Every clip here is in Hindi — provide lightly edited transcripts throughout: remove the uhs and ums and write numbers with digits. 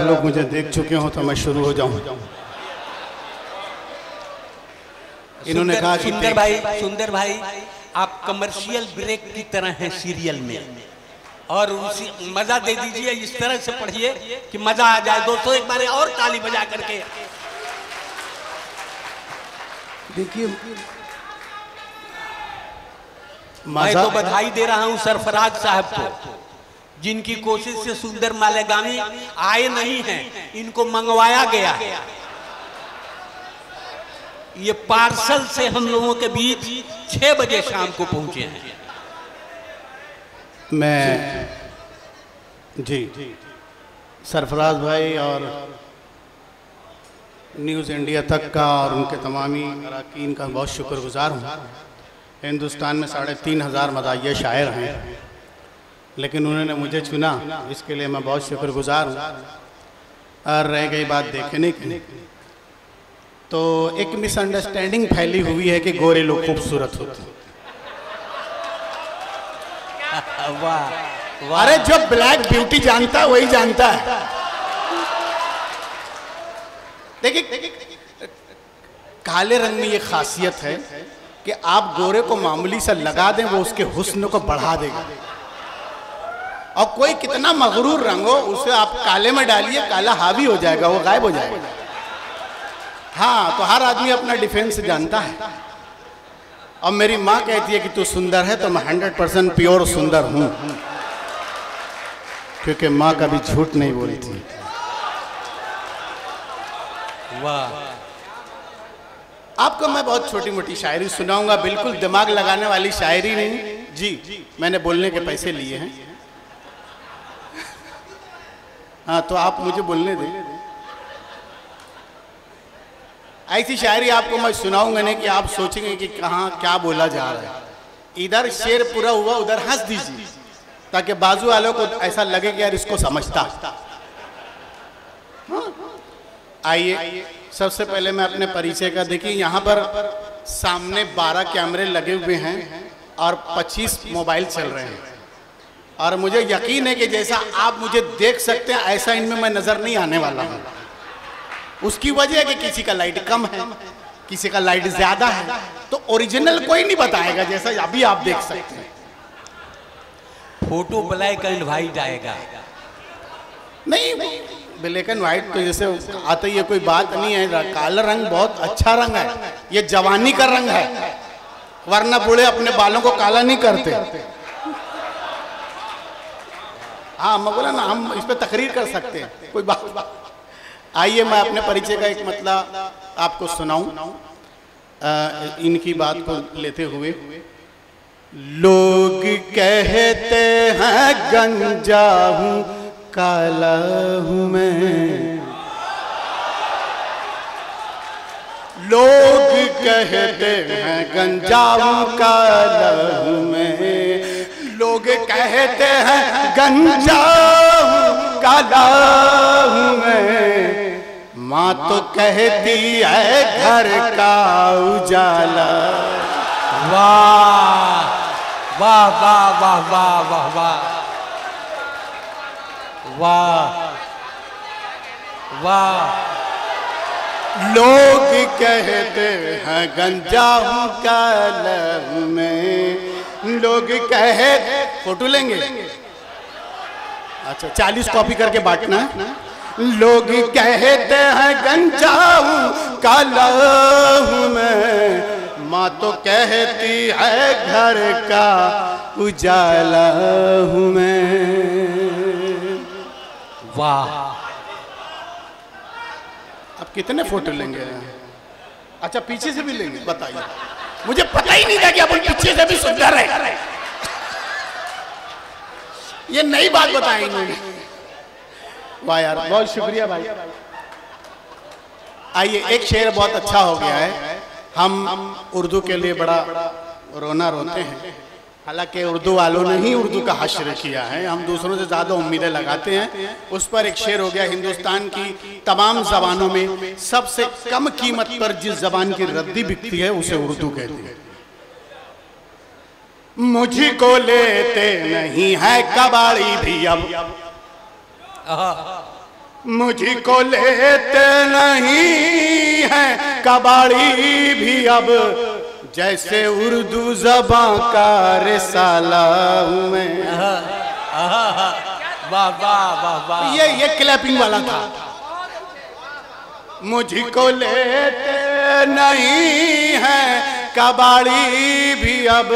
लोग मुझे देख चुके हो तो मैं शुरू हो जाऊं। इन्होंने कहा कि सुंदर भाई आप कमर्शियल ब्रेक की तरह हैं सीरियल में, और उसी मजा दे दीजिए, इस तरह से पढ़िए कि मजा आ जाए। दोस्तों एक बार और ताली बजा करके देखिए, मैं तो बधाई दे रहा हूं सरफराज साहब को, जिनकी कोशिश से सुंदर मालेगामी आए नहीं हैं, इनको मंगवाया गया। ये पार्सल से हम लोगों के बीच 6 बजे शाम को पहुंचे हैं। मैं जी सरफराज भाई और न्यूज़ इंडिया तक का और उनके तमामी अरकान का बहुत शुक्रगुजार हूँ। हिंदुस्तान में 3500 मदाहिया शायर हैं, लेकिन उन्होंने मुझे चुना, इसके लिए मैं बहुत शुक्रगुजार हूँ। और रह गई बात देखने की, तो एक मिसअंडरस्टैंडिंग फैली हुई है कि गोरे लोग खूबसूरत होते हैं। वाह, अरे जो ब्लैक ब्यूटी जानता है वही जानता है। देखिए, काले रंग में ये खासियत है कि आप गोरे को मामूली सा लगा दें, वो उसके हुस्न को बढ़ा देगा। और कोई कितना मगरूर रंग हो, उसे आप काले में डालिए, काला हावी हो जाएगा, वो गायब हो जाएगा। हाँ, तो हर आदमी अपना डिफेंस जानता है। और मेरी माँ कहती है कि तू सुंदर है, तो मैं 100% प्योर सुंदर हूँ, क्योंकि माँ कभी झूठ नहीं बोलती। वाह, आपको मैं बहुत छोटी मोटी शायरी सुनाऊंगा, बिल्कुल दिमाग लगाने वाली शायरी नहीं जी। मैंने बोलने के पैसे लिए हैं। हाँ, तो आप मुझे बोलने दें। ऐसी शायरी आपको मैं सुनाऊंगा नहीं कि आप सोचेंगे कि कहाँ क्या बोला जा रहा है। इधर शेर पूरा हुआ, उधर हंस दीजिए, ताकि बाजू वालों को ऐसा लगे कि यार इसको समझता। आइए, सबसे पहले मैं अपने परिचय का, देखिए यहाँ पर सामने 12 कैमरे लगे हुए हैं और 25 मोबाइल चल रहे हैं, और मुझे यकीन है कि जैसा आप मुझे देख सकते हैं ऐसा इनमें मैं नजर नहीं आने वाला हूँ। उसकी वजह है कि किसी का लाइट कम है, किसी का लाइट ज्यादा है, तो ओरिजिनल कोई नहीं बताएगा, जैसा अभी आप देख सकते हैं। फोटो ब्लैक एंड व्हाइट आएगा। नहीं, ब्लैक एंड व्हाइट तो जैसे आता ही है, कोई बात नहीं है। काला रंग बहुत अच्छा रंग है, ये जवानी का रंग है, वरना बूढ़े अपने बालों को काला नहीं करते। हाँ, मैं बोला ना, हम इस पे तकरीर कर सकते हैं, कोई बात। आइए, मैं अपने परिचय का एक मतलब आपको सुनाऊं, इनकी बात को लेते हुए। लोग कहते हैं गंजा हूँ, काला हूँ मैं। लोग कहते हैं गंजा हूँ, काला हूँ मैं। लोग कहते हैं गंजा हूँ, काला हूँ मैं। माँ तो कहती है घर का उजाला। वाह वाह वाह वाह वाह वाह वाह वाह वाह। लोग कहते हैं गंजा हूँ, काला हूँ मैं। लोग कहते, फोटो लेंगे? अच्छा, 40 कॉपी करके बांटना है। लोग कहते हैं गंजा हूँ, काला हूँ मैं। माँ तो कहती है घर का उजाला हूँ मैं। वाह, अब कितने फोटो लेंगे? अच्छा, पीछे से भी लेंगे? बताइए, मुझे पता ही नहीं था कि अपन पीछे से भी सुंदर है। ये नई बात बताई इन्होंने। वाह यार, बहुत शुक्रिया भाई। आइए, एक शेर बहुत अच्छा हो गया है। हम उर्दू के लिए बड़ा रोना रोते हैं, हालांकि उर्दू वालों ने ही उर्दू का हश्र किया है। हम दूसरों से ज़्यादा उम्मीदें लगाते हैं। उस पर एक शेर हो गया, हिंदुस्तान की तमाम ज़बानों में सबसे कम कीमत पर जिस ज़बान की रद्दी बिकती है उसे उर्दू कहती है। मुझको लेते नहीं है कबाड़ी भी अब, मुझको लेते नहीं है कबाड़ी भी अब, जैसे उर्दू ज़बां का रिसाला हूँ मैं। वाह वाह वाह वाह, ये क्लैपिंग वाला था। मुझको लेते नहीं है कबाड़ी भी अब,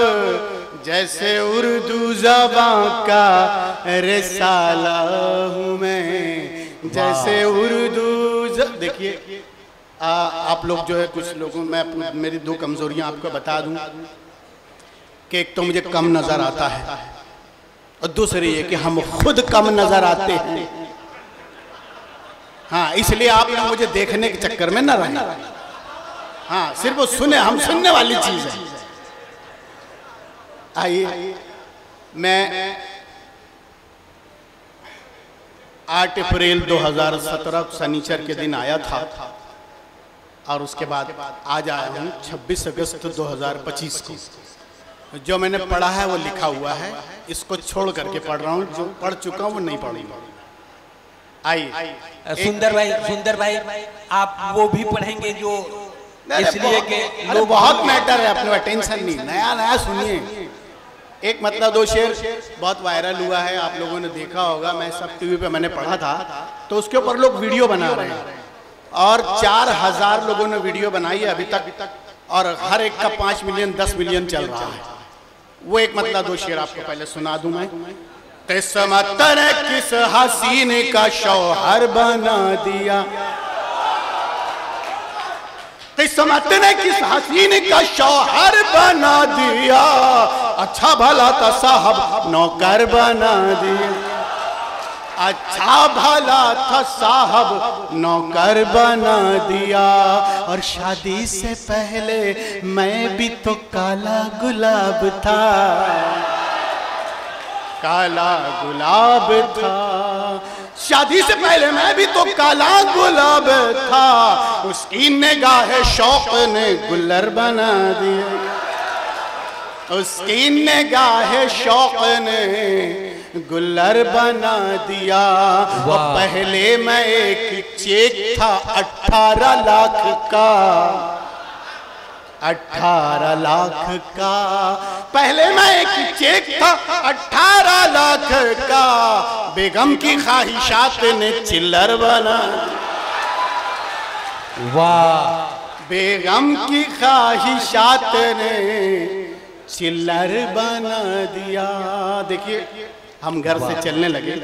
जैसे उर्दू ज़बां का रिसाला हूँ मैं, जैसे उर्दू। देखिए आप लोग जो है, कुछ लोगों, मैं मेरी दो कमजोरियां आपको बता दूं कि एक तो मुझे कम नजर आता है, और दूसरी ये कि हम खुद कम नजर आते हैं। हाँ, इसलिए आप लोग मुझे देखने के चक्कर में न रहें। हाँ, सिर्फ वो सुने, हम सुनने वाली चीज है। आइए, मैं 8 अप्रैल 2017 शनिचर के दिन आया था, और उसके बाद आज आया हूँ 26 अगस्त 2025 को। जो मैंने पढ़ा है वो लिखा हुआ है, इसको छोड़ करके पढ़ रहा हूँ, जो पढ़ चुका हूँ वो नहीं पढ़ूंगा। आइए, सुंदर भाई आप वो भी पढ़ेंगे जो, इसलिए कि अरे बहुत मैटर है, अपने टेंशन नहीं, नया नया सुनिए। एक मतलब दो शेर बहुत वायरल हुआ है, आप लोगों ने देखा होगा, मैं सब टीवी पे मैंने पढ़ा था, तो उसके ऊपर लोग वीडियो बना रहे हैं, और 4000 लोगों ने वीडियो बनाई है अभी तक, और हर एक का 5 मिलियन 10 मिलियन चल रहा है। वो एक मतलब दो शेर आपको पहले सुना दूं मैं। किस्मत ने किस हसीन का शौहर बना दिया, किस्मत ने किस हसीन का शौहर बना दिया, अच्छा भला था साहब नौकर बना दिया, अच्छा भला था साहब नौकर बना दिया। और शादी से पहले मैं भी तो काला गुलाब था, काला गुलाब था। शादी से पहले मैं भी तो काला गुलाब था, उसकी निगाह शौक ने गुल्लर बना दिया, उसकी निगाह शौक ने गुल्लर बना दिया। पहले मैं एक चेक था 18 लाख का, 18 लाख का। पहले मैं एक चेक था 18 लाख का, बेगम की ख्वाहिशात ने चिल्लर बना। वाह, बेगम की ख्वाहिशात ने चिल्लर बना दिया। देखिए, हम घर से चलने लगे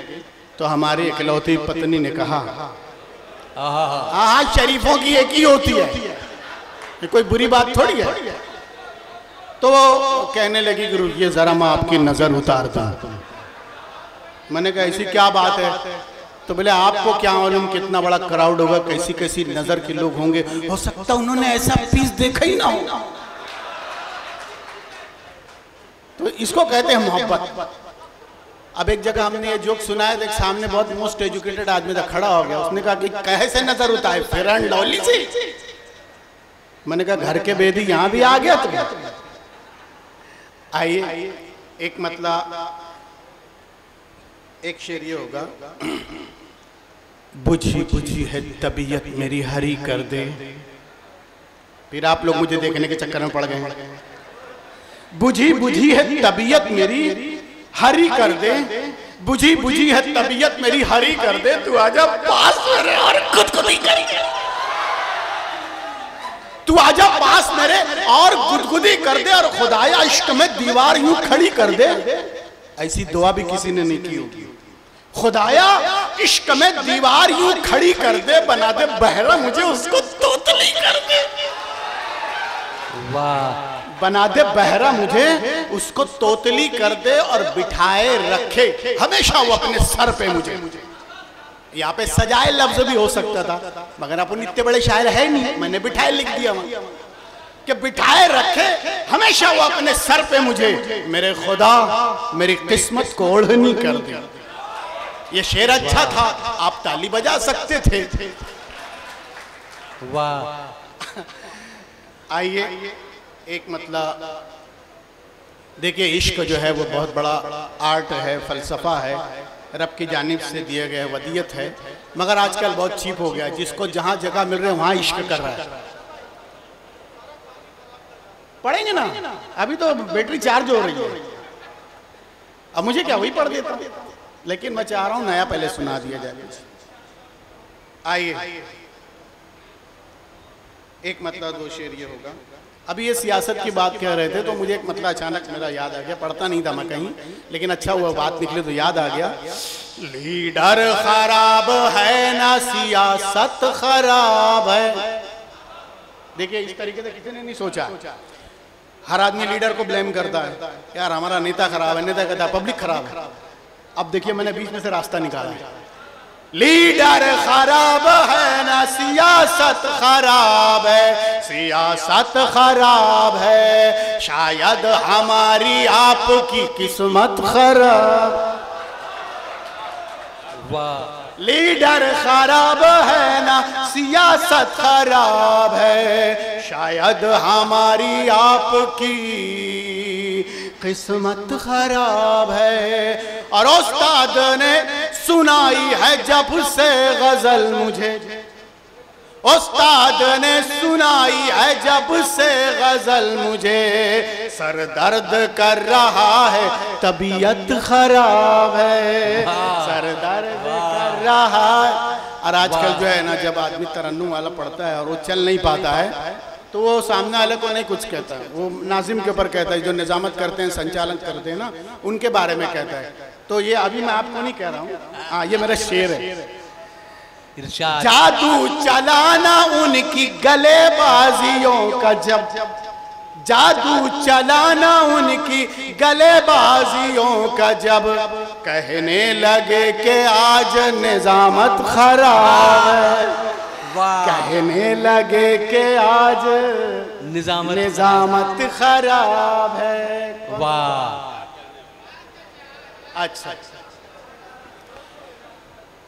तो हमारी इकलौती पत्नी ने कहा, हाँ शरीफों की एक ही होती है, ये कोई बुरी बात थोड़ी है। तो वो कहने लगी गुरु ये जरा मैं आपकी नजर उतार दूं। मैंने कहा ऐसी क्या बात है? तो बोले आपको क्या मालूम कितना बड़ा क्राउड होगा, कैसी कैसी नजर के लोग होंगे, हो सकता उन्होंने ऐसा पीस देखा ही ना हो। तो इसको कहते हैं मोहब्बत। अब एक जगह हमने ये जोक सुना है, एक सामने बहुत मोस्ट एजुकेटेड आदमी था, खड़ा हो गया, उसने कहा कि कैसे नजर उतारे, फेयर एंड लवली से। मैंने कहा घर के बेदी यहां भी आ गया तुम। आइए, एक मतलब एक शेर ये होगा, बुझी बुझी है तबीयत मेरी हरी कर दे। फिर आप लोग मुझे देखने के चक्कर में पड़ गए। बुझी बुझी है तबीयत मेरी हरी कर दे, बुझी बुझी है तबीयत मेरी हरी कर दे, तू आजा पास मेरे और गुदगुदी करेंगे, तू आजा पास मेरे और गुदगुदी कर दे, और खुदाया इश्क में दीवार यूं खड़ी कर दे। ऐसी दुआ भी किसी ने नहीं की होगी। खुदाया इश्क में दीवार यूं खड़ी कर दे, बना दे बहरा मुझे उसको तोतली कर दे। वाह, बना दे बहरा मुझे उसको तोतली कर दे, और बिठाए रखे हमेशा वो अपने सर पे मुझे। यहाँ पे सजाए लफ्ज भी हो सकता था, मगर अपन इतने बड़े शायर है नहीं, मैंने बिठाए लिख दिया कि बिठाए रखे हमेशा वो अपने सर पे मुझे, मेरे खुदा मेरी किस्मत को ओढ़नी कर दे। ये शेर अच्छा था, आप ताली बजा सकते थे। वाह, आइए, एक मतलब देखिए, इश्क जो है वो बहुत बड़ा आर्ट है, फलसफा है, रब की जानिब से दिया गया वदियत है। मगर आजकल बहुत चीप हो गया, जिसको जहां जगह मिल रहे हैं वहां इश्क कर रहा है। पढ़ेंगे ना, अभी तो बैटरी चार्ज हो रही है, अब मुझे क्या वही पढ़ देता, लेकिन मैं चाह रहा हूं नया पहले सुना दिया जाए। आइए एक मतलब दो शेर ये होगा। अभी ये सियासत की बात कह रहे थे तो मुझे एक मतलब अचानक मेरा याद आ गया, पढ़ता नहीं था मैं कहीं, लेकिन अच्छा हुआ बात निकले तो याद आ गया। लीडर खराब है ना सियासत खराब है। देखिए इस तरीके से किसी ने नहीं सोचा। हर आदमी लीडर को ब्लेम करता है, यार हमारा नेता खराब है, नेता कहता है पब्लिक खराब है। अब देखिए मैंने बीच में से रास्ता निकाला है। लीडर खराब है ना सियासत खराब है, सियासत खराब है, शायद हमारी आपकी किस्मत खराब। वाह। लीडर खराब है ना सियासत खराब है, शायद हमारी आपकी किस्मत खराब है। और उस्ताद ने सुनाई है जब से गजल मुझे, उस्ताद ने सुनाई है जब से गजल मुझे, सर दर्द कर रहा है तबीयत खराब है, सर दर्द कर रहा है। और आजकल जो है ना, जब आदमी तरन्नुम वाला पढ़ता है और वो चल नहीं पाता है तो वो सामने वाले को नहीं कुछ कहता है, वो नाजिम के ऊपर कहता है, जो निजामत करते हैं संचालन करते हैं ना उनके बारे में कहता है। तो ये अभी मैं आपको नहीं कह रहा हूँ, हाँ ये मेरा शेर है। जादू चलाना उनकी गलेबाजियों का जब, जादू चलाना उनकी गलेबाजियों का जब, कहने लगे कि आज निजामत खराब है, कहने लगे कि आज निजामत खराब है। वाह। अच्छा,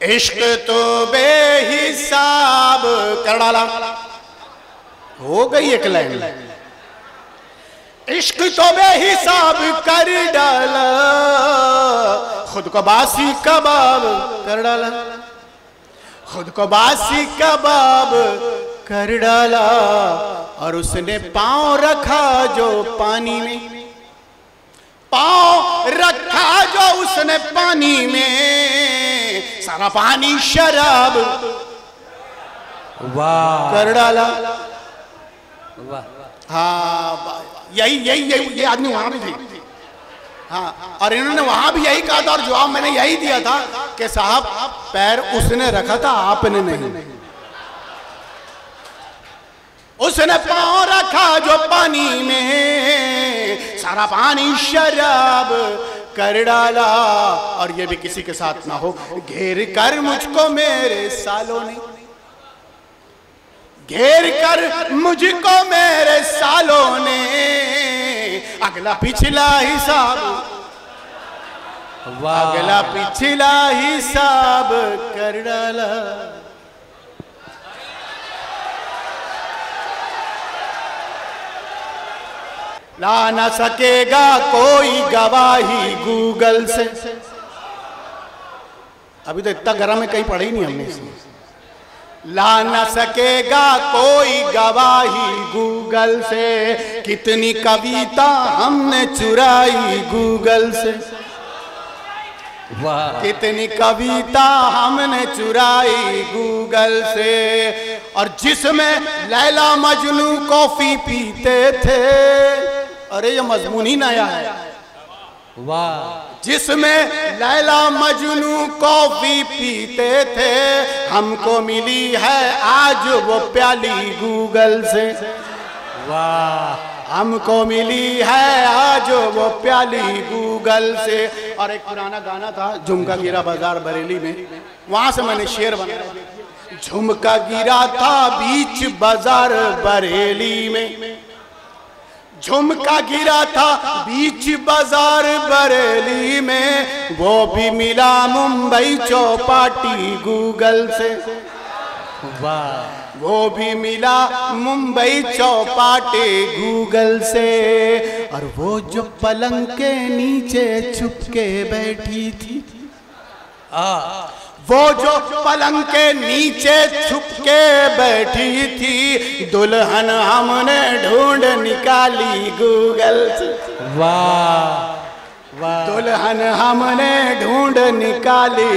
इश्क तो बेहिसाब कर डाला, हो गई एक लाइन। इश्क तो बेहिसाब कर डाला, खुद को बासी कबाब कर डाला, खुद को बासी कबाब कर डाला। और उसने पांव रखा जो पानी में, पांव रखा जो उसने पानी में, सारा पानी शराब वाह कर डाला। वाह। हाँ यही ये आदमी वहां भी थे। हाँ, और इन्होंने वहां भी यही कहा था और जवाब मैंने यही दिया था कि साहब पैर उसने रखा था आपने नहीं, उसने पांव रखा जो पानी में, सारा पानी शराब कर डाला। और ये भी किसी के साथ ना हो, घेर कर मुझको मेरे सालों ने, घेर कर मुझको मेरे सालों ने, अगला पिछला हिसाब, अगला पिछला हिसाब कर डाला। ला न सकेगा कोई गवाही गूगल से। अभी तो इतना गर्म है कहीं पढ़ा ही नहीं हमने इसमें। ला न सकेगा कोई गवाही गूगल से, कितनी कविता हमने चुराई गूगल से, वाह। कितनी कविता हमने चुराई गूगल से। और जिसमें लैला मजनू कॉफी पीते थे, अरे ये मजमून ही नया है, वाह। जिसमें लैला मजनू कॉफी पीते थे, हमको मिली है आज वो प्याली गूगल से, वाह। हमको मिली है आज वो प्याली गूगल से। और एक पुराना गाना था, झुमका गिरा बाजार बरेली में, वहां से मैंने शेर बनाया। झुमका गिरा था बीच बाजार बरेली में, झुमका गिरा था बीच बाजार बरेली में, वो भी मिला मुंबई चौपाटी गूगल से, वाह। वो भी मिला मुंबई चौपाटी गूगल से। और वो जो पलंग के नीचे छुप के बैठी थी, वो जो पलंग के नीचे छुप के बैठी थी, दुल्हन हमने ढूंढ निकाली गूगल से। वाह वाह। दुल्हन हमने ढूंढ निकाली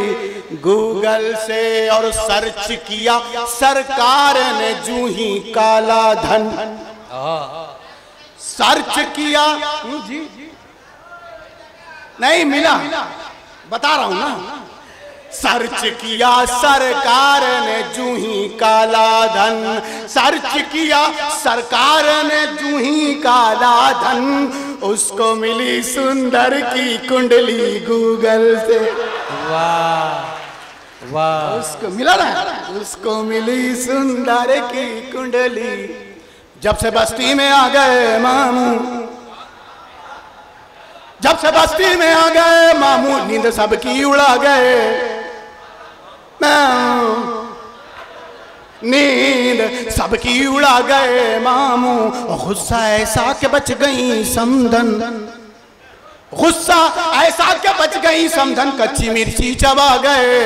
गूगल से, और सर्च किया सरकार ने जूं ही काला धन। सर्च किया जी, नहीं मिला, बता रहा हूं ना। सर्च किया सरकार ने जूं ही काला धन, सर्च किया सरकार ने जूं ही काला धन, उसको मिली सुंदर की कुंडली गूगल से। वाह वाह। उसको मिला ना, उसको मिली सुंदर की कुंडली। जब से बस्ती में आ गए मामू, जब से बस्ती में आ गए मामू, नींद सबकी उड़ा गए। नींद सबकी उड़ा गए मामू, गुस्सा ऐसा के बच गई समधन, गुस्सा ऐसा के बच गई समधन, कच्ची मिर्ची चबा गए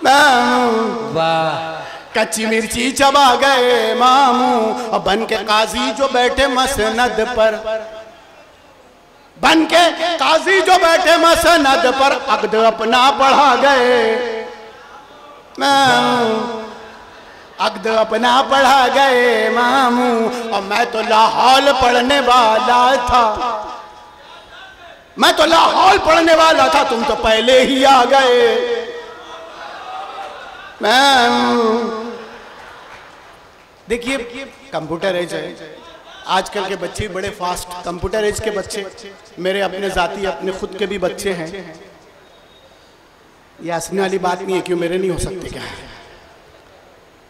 मामू। वाह। कच्ची मिर्ची चबा गए मामू, और बन के काजी जो बैठे मसनद पर, बन के काजी जो बैठे मसनद पर, अक़्द अपना पढ़ा गए मामू, अक़्द अपना पढ़ा गए मामू। और मैं तो लाहौल पढ़ने वाला था, मैं तो लाहौल पढ़ने वाला था, तुम तो पहले ही आ गए मामू। देखिए कंप्यूटर एज है, आजकल के बच्चे बड़े फास्ट, कंप्यूटर एज के बच्चे, मेरे अपने जाती अपने खुद के भी बच्चे हैं। ये हंसने वाली बात नहीं है, क्यों मेरे नहीं हो सकते क्या?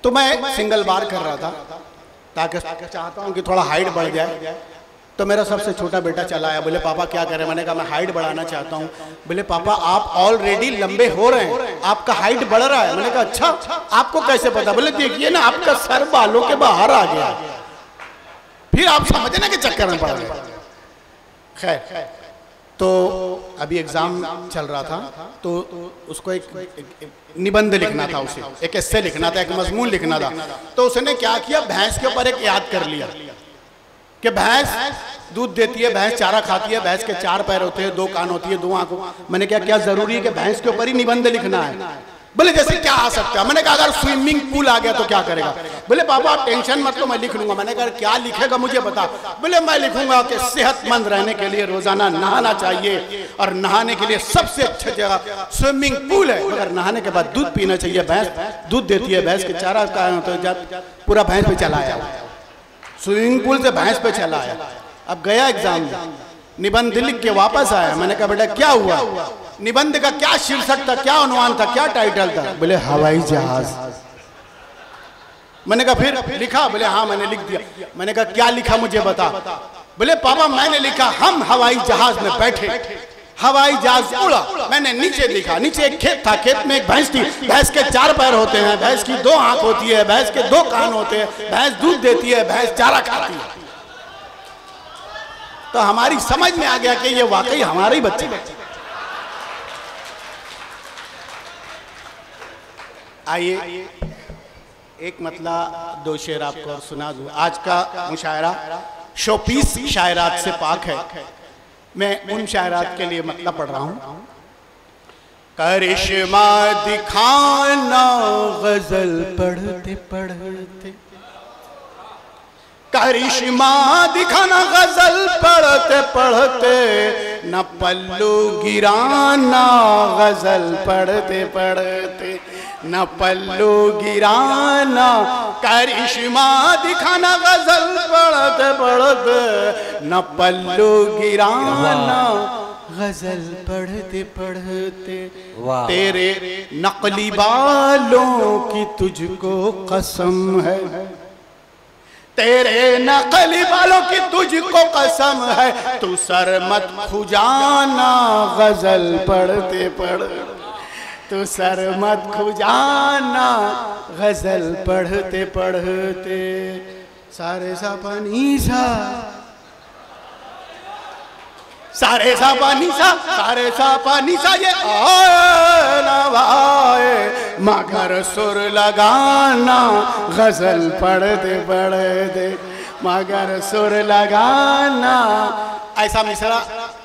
तो मैं सिंगल बार कर रहा था, ताकि चाहता हूँ कि थोड़ा हाइट बढ़ जाए। तो मेरा सबसे छोटा बेटा चला आया, बोले पापा क्या करें? मैंने कहा मैं हाइट बढ़ाना चाहता हूँ। बोले पापा आप ऑलरेडी लंबे हो रहे हैं, आपका हाइट बढ़ रहा है। मैंने कहा अच्छा, आपको कैसे पता? बोले देखिए ना, आपका सर बालों के बाहर आ गया। फिर आप समझना के चक्कर में पड़ गए। खैर, तो अभी एग्जाम चल रहा था, तो उसको एक निबंध लिखना था, उसे एक एस्से लिखना था, एक मजमून लिखना था। तो उसने क्या किया, भैंस के ऊपर एक याद कर लिया कि भैंस दूध देती है, भैंस चारा खाती है, भैंस के 4 पैर होते हैं, 2 कान होती है, 2 आंख। मैंने क्या जरूरी है कि भैंस के ऊपर ही निबंध लिखना है? बोले जैसे क्या आ सकता है? मैंने कहा अगर स्विमिंग पूल आ गया तो क्या करेगा? बोले पापा आप टेंशन मत लो, मैं लिख लूंगा। मैंने कहा क्या लिखेगा मुझे बता। बोले मैं लिखूंगा कि सेहतमंद रहने के लिए रोजाना नहाना चाहिए, और नहाने के लिए सबसे अच्छी जगह स्विमिंग पूल है, मगर नहाने के बाद दूध पीना चाहिए। भैंस दूध देती है, भैंस के चारा का तो पूरा भैंस पे चला आया, स्विमिंग पूल से भैंस पे चला आया। अब गया एग्जाम, निबंध लिख के वापस आया। मैंने कहा बेटा क्या हुआ? निबंध का क्या शीर्षक था, क्या अनुमान था, क्या टाइटल था? बोले हवाई जहाज। मैंने कहा फिर लिखा? बोले हाँ मैंने लिख दिया। मैंने कहा क्या लिखा मुझे बता। बोले पापा मैंने लिखा हम हवाई जहाज में बैठे, हवाई जहाज उड़ा। मैंने नीचे देखा, नीचे एक खेत था, खेत में एक भैंस थी। भैंस के 4 पैर होते हैं, भैंस की 2 आंख होती है, भैंस के 2 कान होते हैं, भैंस दूध देती है, भैंस चारा खाती है। तो हमारी समझ में आ गया कि ये वाकई हमारे ही बच्चे हैं। आइए एक मतलब 2 शेर आपको और सुना दूं। आज का मुशायरा शोपीस शायरात से पाक है। मैं उन शायरात के लिए मतलब पढ़ रहा हूं। करिश्मा दिखाना गजल पढ़ते पढ़ते, करिश्मा दिखाना गजल पढ़ते पढ़ते, न पल्लू गिराना गजल पढ़ते पढ़ते, न पल्लू गिराना। करिश्मा दिखाना गजल पढ़ते पढ़ते, न पल्लू गिराना गजल पढ़ते पढ़ते। तेरे नकली बालों की तुझको कसम है, तेरे नकली बालों की तुझको कसम है, तू सर मत खुजाना गजल पढ़ते पढ़ते, तू सर मत खुजाना गजल पढ़ते पढ़ते। सारे सा पनी सा, सारे सा पानी सा ये नवाए मगर सुर लगाना गजल पढ़ दे मगर सुर लगाना। ऐसा मिसरा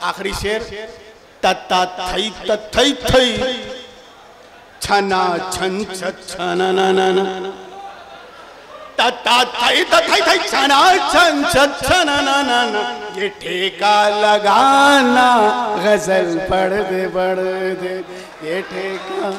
आखिरी शेर तत्ता थई तथई थई छना छन छना ना ना ना तत्ता थई तथई थई छना छन छना ना ना ना। ये ठेका लगाना गजल पढ़ दे ये ठेका